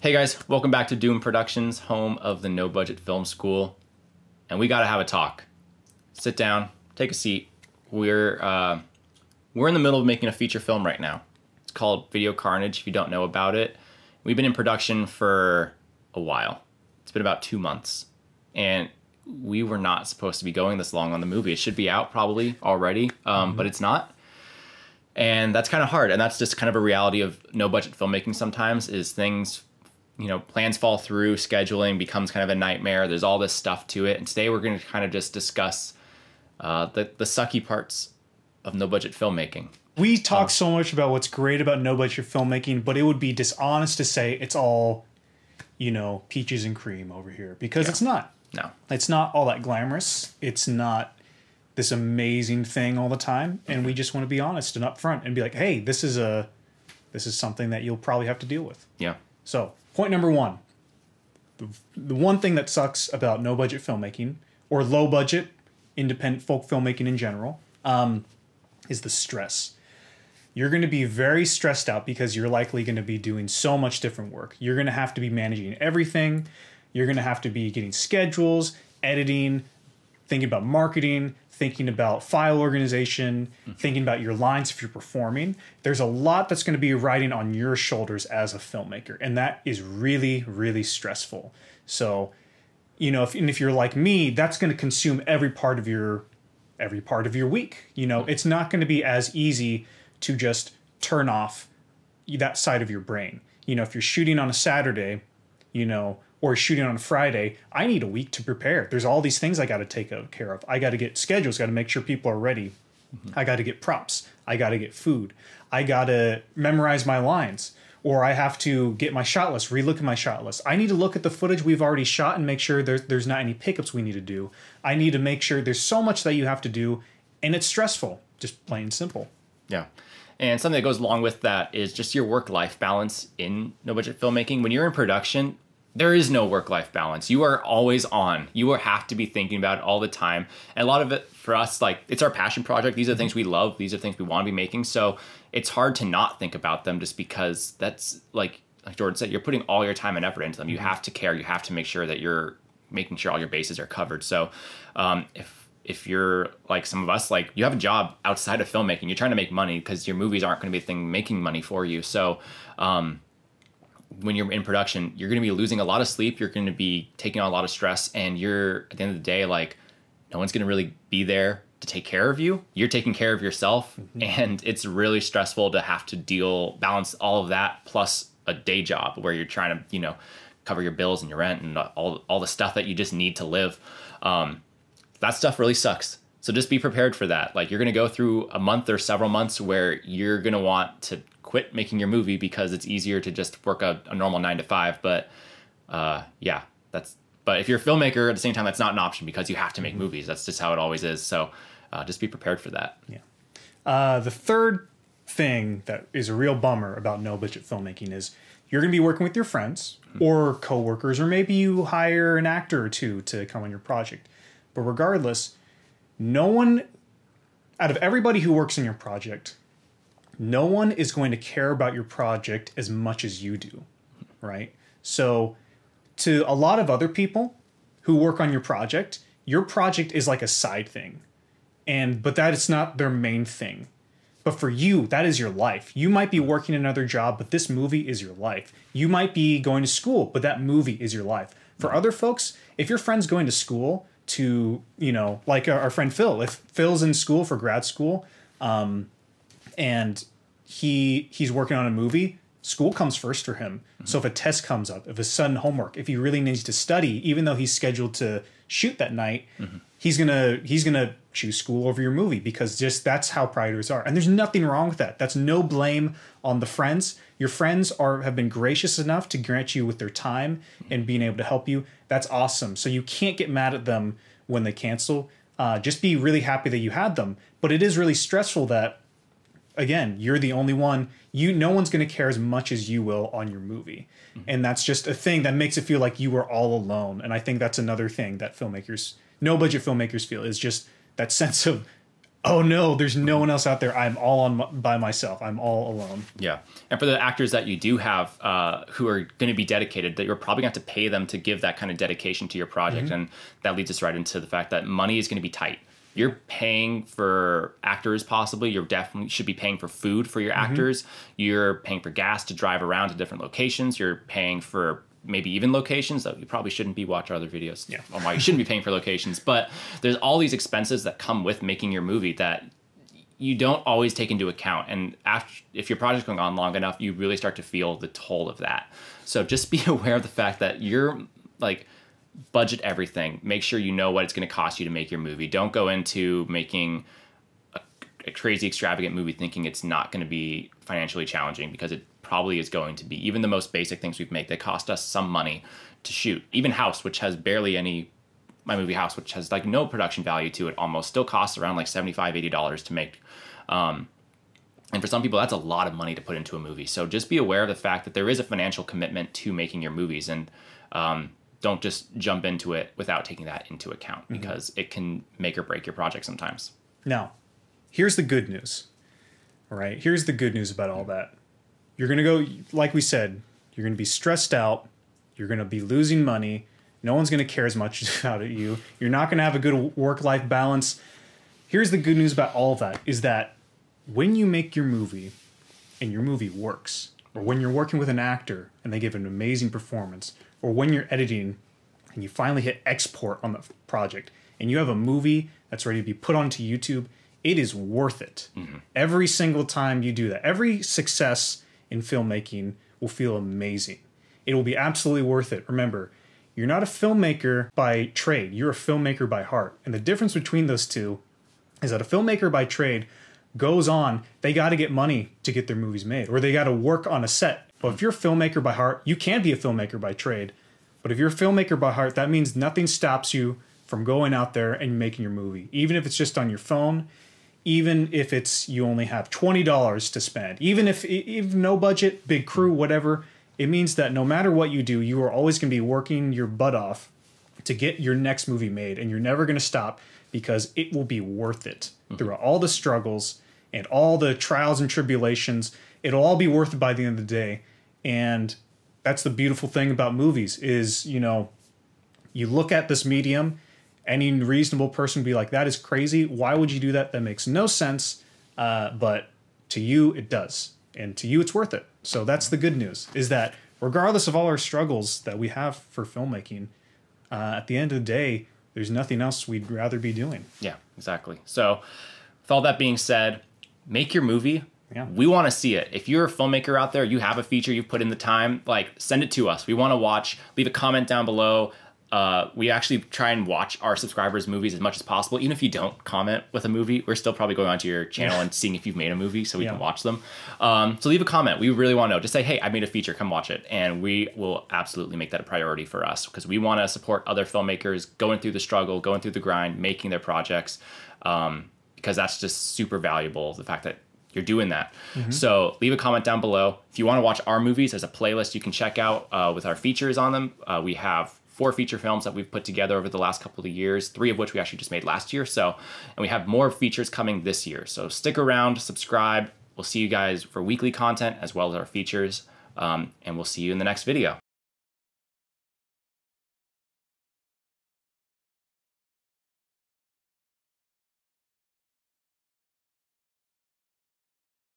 Hey guys, welcome back to Doom Productions, home of the No Budget Film School. And we gotta have a talk. Sit down, take a seat. We're in the middle of making a feature film right now. It's called Video Carnage, if you don't know about it. We've been in production for a while. It's been about 2 months. And we were not supposed to be going this long on the movie. It should be out probably already, but it's not. And that's kind of hard. And that's just kind of a reality of no budget filmmaking sometimes, is things, plans fall through, scheduling becomes kind of a nightmare. There's all this stuff to it. And today we're going to kind of just discuss the sucky parts of no budget filmmaking. We talk so much about what's great about no budget filmmaking, but it would be dishonest to say it's all, peaches and cream over here, because it's not. No. It's not all that glamorous. It's not this amazing thing all the time. And we just want to be honest and upfront and be like, hey, this is something that you'll probably have to deal with. Yeah. So, point number one. The one thing that sucks about no budget filmmaking, or low budget independent folk filmmaking in general, is the stress. You're going to be very stressed out because you're likely going to be doing so much different work. You're going to have to be managing everything. You're going to have to be getting schedules, editing, thinking about marketing, thinking about file organization, thinking about your lines if you're performing. There's a lot that's going to be riding on your shoulders as a filmmaker, and that is really, really stressful. So, if you're like me, that's going to consume every part of your week. It's not going to be as easy to just turn off that side of your brain. If you're shooting on a Saturday, or shooting on a Friday, I need a week to prepare. There's all these things I got to take care of. I got to get schedules, got to make sure people are ready. I got to get props. I got to get food. I got to memorize my lines, or I have to get my shot list, relook at my shot list. I need to look at the footage we've already shot and make sure there's not any pickups we need to do. I need to make sure there's so much that you have to do, and it's stressful, just plain and simple. Yeah. And something that goes along with that is just your work-life balance in no budget filmmaking. When you're in production, there is no work-life balance. You are always on. You have to be thinking about it all the time. And a lot of it for us, it's our passion project. These are the things we love. These are things we want to be making. So it's hard to not think about them, just because that's like Jordan said, you're putting all your time and effort into them. You have to care. You have to make sure that you're making sure all your bases are covered. So if you're like some of us, you have a job outside of filmmaking, you're trying to make money because your movies aren't going to be a thing making money for you. So when you're in production, you're going to be losing a lot of sleep. You're going to be taking on a lot of stress, and you're, at the end of the day, no one's going to really be there to take care of you. You're taking care of yourself, and it's really stressful to have to balance all of that plus a day job where you're trying to, cover your bills and your rent and all the stuff that you just need to live. That stuff really sucks. So just be prepared for that. You're going to go through a month or several months where you're going to want to quit making your movie because it's easier to just work a normal 9 to 5. But but if you're a filmmaker at the same time, that's not an option because you have to make movies. That's just how it always is. So just be prepared for that. Yeah. The third thing that is a real bummer about no budget filmmaking is you're going to be working with your friends or coworkers, or maybe you hire an actor or two to come on your project. But regardless, no one, out of everybody who works in your project, no one is going to care about your project as much as you do, right? So to a lot of other people who work on your project is like a side thing. But that is not their main thing. But for you, that is your life. You might be working another job, but this movie is your life. You might be going to school, but that movie is your life. For other folks, if your friend's going to school to, like our friend Phil, if Phil's in school for grad school, and he's working on a movie, school comes first for him. So if a test comes up, if a sudden homework, if he really needs to study, even though he's scheduled to shoot that night, he's gonna choose school over your movie, because just that's how priorities are. And there's nothing wrong with that. That's no blame on the friends. Your friends have been gracious enough to grant you with their time and being able to help you. That's awesome. So you can't get mad at them when they cancel. Just be really happy that you had them. But it is really stressful that, again, you're the only one. No one's going to care as much as you will on your movie. And that's just a thing that makes it feel like you are all alone. And I think that's another thing that no budget filmmakers feel, is just that sense of oh no, there's no one else out there. I'm all by myself. I'm all alone. Yeah. And for the actors that you do have who are going to be dedicated, that you're probably going to have to pay them to give that kind of dedication to your project. And that leads us right into the fact that money is going to be tight. You're paying for actors, possibly. You definitely should be paying for food for your actors. You're paying for gas to drive around to different locations. You're paying for maybe even locations that you probably shouldn't be. Watch our other videos on why you shouldn't be paying for locations. But there's all these expenses that come with making your movie that you don't always take into account. And if your project's going on long enough, you really start to feel the toll of that. So just be aware of the fact that you're like, budget everything. Make sure you know what it's going to cost you to make your movie. Don't go into making a crazy extravagant movie thinking it's not going to be financially challenging, because it probably is going to be. Even the most basic things we've made, they cost us some money to shoot. Even House, which has barely any, my movie House, which has like no production value to it, almost still costs around like $75-$80 to make. And for some people, that's a lot of money to put into a movie. So just be aware of the fact that there is a financial commitment to making your movies, and don't just jump into it without taking that into account, because it can make or break your project sometimes. Now, here's the good news. All right, here's the good news about all that. You're going to go, like we said, you're going to be stressed out. You're going to be losing money. No one's going to care as much about you. You're not going to have a good work-life balance. Here's the good news about all of that, is that when you make your movie and your movie works, or when you're working with an actor and they give an amazing performance, or when you're editing and you finally hit export on the project and you have a movie that's ready to be put onto YouTube, it is worth it. Every single time you do that, every success in filmmaking will feel amazing. It will be absolutely worth it. Remember, you're not a filmmaker by trade. You're a filmmaker by heart. And the difference between those two is that a filmmaker by trade goes on, they got to get money to get their movies made, or they got to work on a set. But if you're a filmmaker by heart, you can be a filmmaker by trade. But if you're a filmmaker by heart, that means nothing stops you from going out there and making your movie. Even if it's just on your phone, even if it's you only have $20 to spend, even if no budget, big crew, whatever, it means that no matter what you do, you are always going to be working your butt off to get your next movie made. And you're never going to stop, because it will be worth it. Throughout all the struggles and all the trials and tribulations, it'll all be worth it by the end of the day. And that's the beautiful thing about movies is, you know, you look at this medium, any reasonable person would be like, that is crazy. Why would you do that? That makes no sense. But to you, it does. And to you, it's worth it. So that's the good news, is that regardless of all our struggles that we have for filmmaking, at the end of the day, there's nothing else we'd rather be doing. Yeah, exactly. So with all that being said, make your movie. Yeah. We want to see it. If you're a filmmaker out there, you have a feature, you've put in the time, like send it to us. We want to watch. Leave a comment down below. We actually try and watch our subscribers' movies as much as possible. Even if you don't comment with a movie, we're still probably going onto your channel and seeing if you've made a movie so we can watch them. So leave a comment. We really want to know. Just say, hey, I made a feature. Come watch it. And we will absolutely make that a priority for us, because we want to support other filmmakers going through the struggle, going through the grind, making their projects, because that's just super valuable, the fact that you're doing that. So leave a comment down below. If you want to watch our movies, there's a playlist you can check out with our features on them. We have 4 feature films that we've put together over the last couple of years, 3 of which we actually just made last year. And we have more features coming this year. So stick around, subscribe. We'll see you guys for weekly content as well as our features. And we'll see you in the next video.